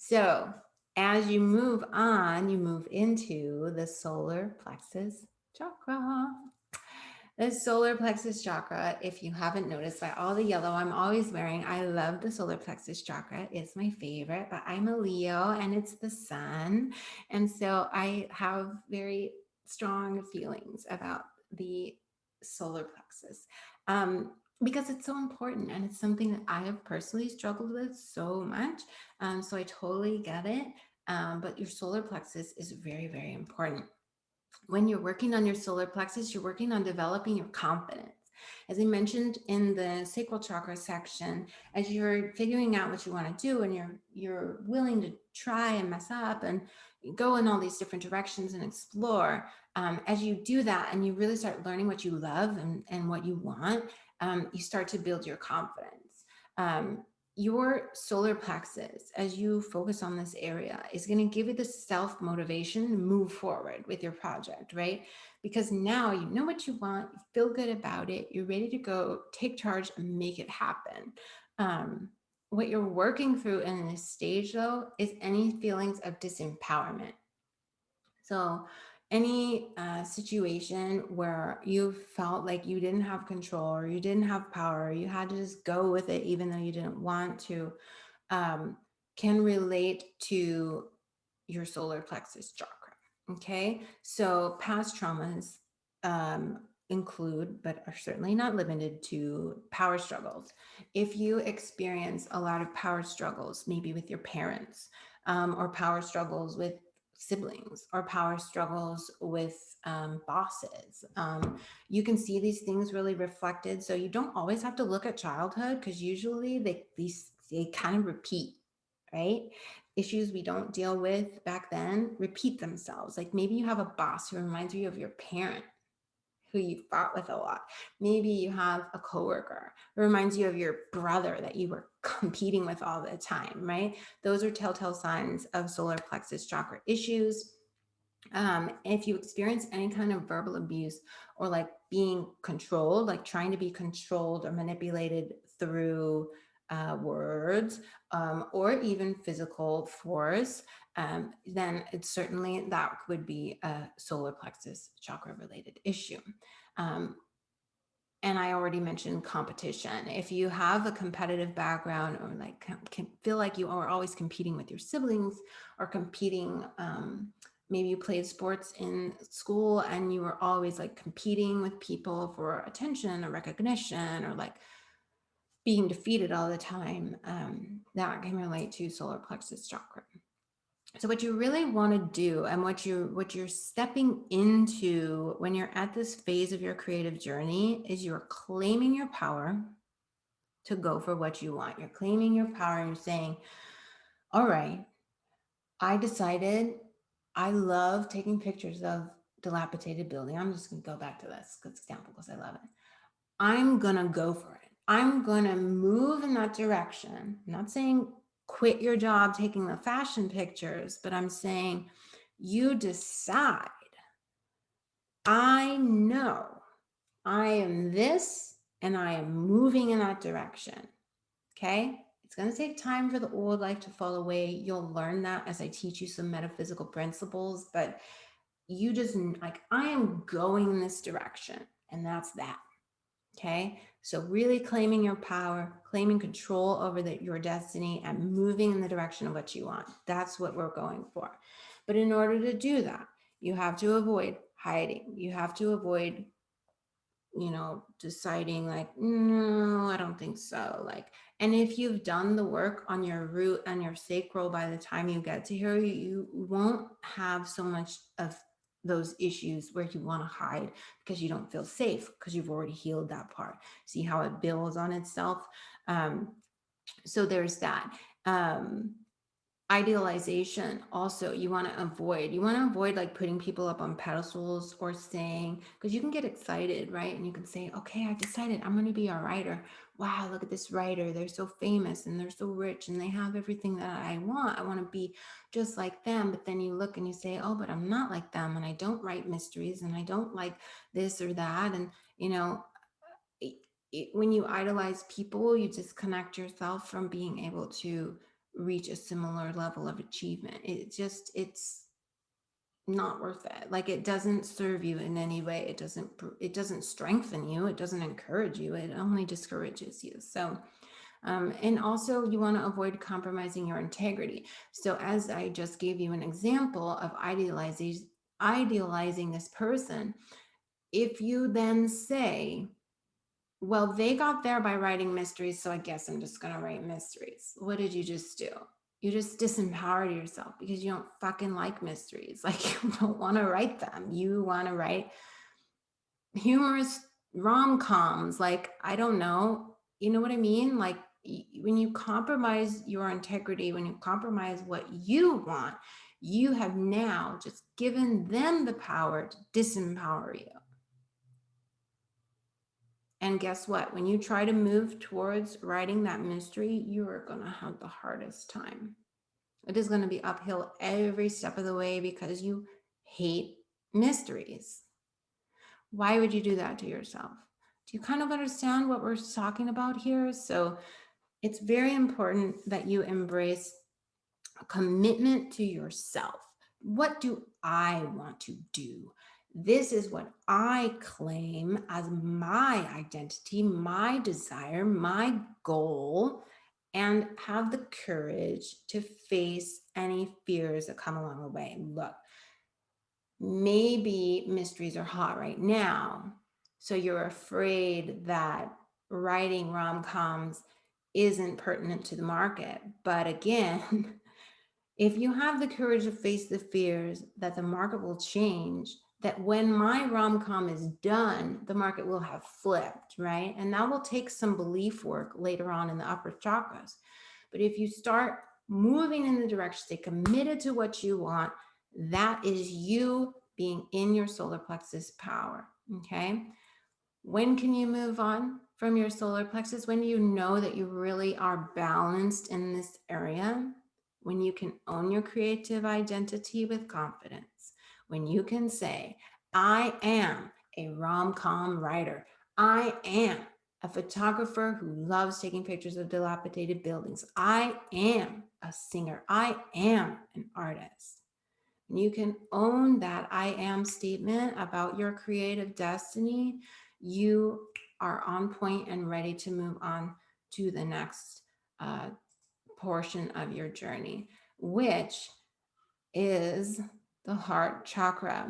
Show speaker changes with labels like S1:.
S1: So as you move on, you move into the solar plexus chakra. The solar plexus chakra, if you haven't noticed by all the yellow I'm always wearing, I love the solar plexus chakra. It's my favorite, but I'm a Leo and it's the sun. And so I have very strong feelings about the solar plexus. Because it's so important and it's something that I have personally struggled with so much. So I totally get it. But your solar plexus is very, very important. When you're working on your solar plexus, you're working on developing your confidence. As I mentioned in the sacral chakra section, as you're figuring out what you want to do and you're willing to try and mess up and go in all these different directions and explore, as you do that and you really start learning what you love and what you want, you start to build your confidence. Your solar plexus, as you focus on this area, is going to give you the self motivation to move forward with your project, right? Because now you know what you want, you feel good about it, you're ready to go take charge and make it happen. Um, what you're working through in this stage, though, is any feelings of disempowerment. So, any situation where you felt like you didn't have control or you didn't have power, you had to just go with it even though you didn't want to, um, can relate to your solar plexus chakra. Okay. So, past traumas include, but are certainly not limited to, power struggles. If you experience a lot of power struggles, maybe with your parents, or power struggles with siblings, or power struggles with bosses, you can see these things really reflected. So you don't always have to look at childhood, because usually they kind of repeat, right? Issues we don't deal with back then repeat themselves. Like maybe you have a boss who reminds you of your parent who you fought with a lot. Maybe you have a coworker who reminds you of your brother that you were competing with all the time, right? Those are telltale signs of solar plexus chakra issues. If you experience any kind of verbal abuse or like being controlled, like trying to be controlled or manipulated through words, or even physical force, then it's certainly that would be a solar plexus chakra related issue. Um, and I already mentioned competition. If you have a competitive background or like can feel like you are always competing with your siblings or competing, maybe you played sports in school and you were always like competing with people for attention or recognition or like being defeated all the time, that can relate to solar plexus chakra. So what you really want to do and what you're stepping into when you're at this phase of your creative journey is you're claiming your power to go for what you want. You're claiming your power and you're saying, all right, I decided I love taking pictures of dilapidated building. I'm just going to go back to this example because I love it. I'm going to go for it. I'm going to move in that direction. I'm not saying quit your job taking the fashion pictures, but I'm saying you decide, I know I am this and I am moving in that direction. Okay. It's going to take time for the old life to fall away. You'll learn that as I teach you some metaphysical principles, but you just like, I am going in this direction, and that's that. Okay. So really claiming your power, claiming control over your destiny and moving in the direction of what you want. That's what we're going for. But in order to do that, you have to avoid hiding. You have to avoid, deciding like, no, I don't think so. Like, and if you've done the work on your root and your sacral, by the time you get to here, you won't have so much of those issues where you want to hide because you don't feel safe because you've already healed that part. See how it builds on itself. So there's that. Idealization also, you want to avoid like putting people up on pedestals or saying, because you can get excited, right? And you can say, okay, I decided I'm going to be a writer. Wow, look at this writer, they're so famous and they're so rich and they have everything that I want to be just like them. But then you look and you say, oh, but I'm not like them, and I don't write mysteries, and I don't like this or that. And when you idolize people, you disconnect yourself from being able to reach a similar level of achievement. It's not worth it. Like, it doesn't serve you in any way. It doesn't strengthen you. It doesn't encourage you. It only discourages you. So and also, you want to avoid compromising your integrity. So, as I just gave you an example of idealizing this person, if you then say, well, they got there by writing mysteries, so I guess I'm just going to write mysteries. What did you just do? You just disempowered yourself because you don't fucking like mysteries. Like, you don't want to write them. You want to write humorous rom-coms. Like, I don't know. You know what I mean? Like, when you compromise your integrity, when you compromise what you want, you have now just given them the power to disempower you. And guess what? When you try to move towards writing that mystery, you are going to have the hardest time. It is going to be uphill every step of the way because you hate mysteries. Why would you do that to yourself? Do you kind of understand what we're talking about here? So it's very important that you embrace a commitment to yourself. What do I want to do? This is what I claim as my identity, my desire, my goal, and have the courage to face any fears that come along the way. Look, maybe mysteries are hot right now, so you're afraid that writing rom-coms isn't pertinent to the market. But again, if you have the courage to face the fears that the market will change, that when my rom-com is done, the market will have flipped, right? And that will take some belief work later on in the upper chakras. But if you start moving in the direction, stay committed to what you want, that is you being in your solar plexus power, okay? When can you move on from your solar plexus? When you know that you really are balanced in this area, when you can own your creative identity with confidence, when you can say, I am a rom-com writer, I am a photographer who loves taking pictures of dilapidated buildings, I am a singer, I am an artist. And you can own that I am statement about your creative destiny, you are on point and ready to move on to the next portion of your journey, which is the heart chakra.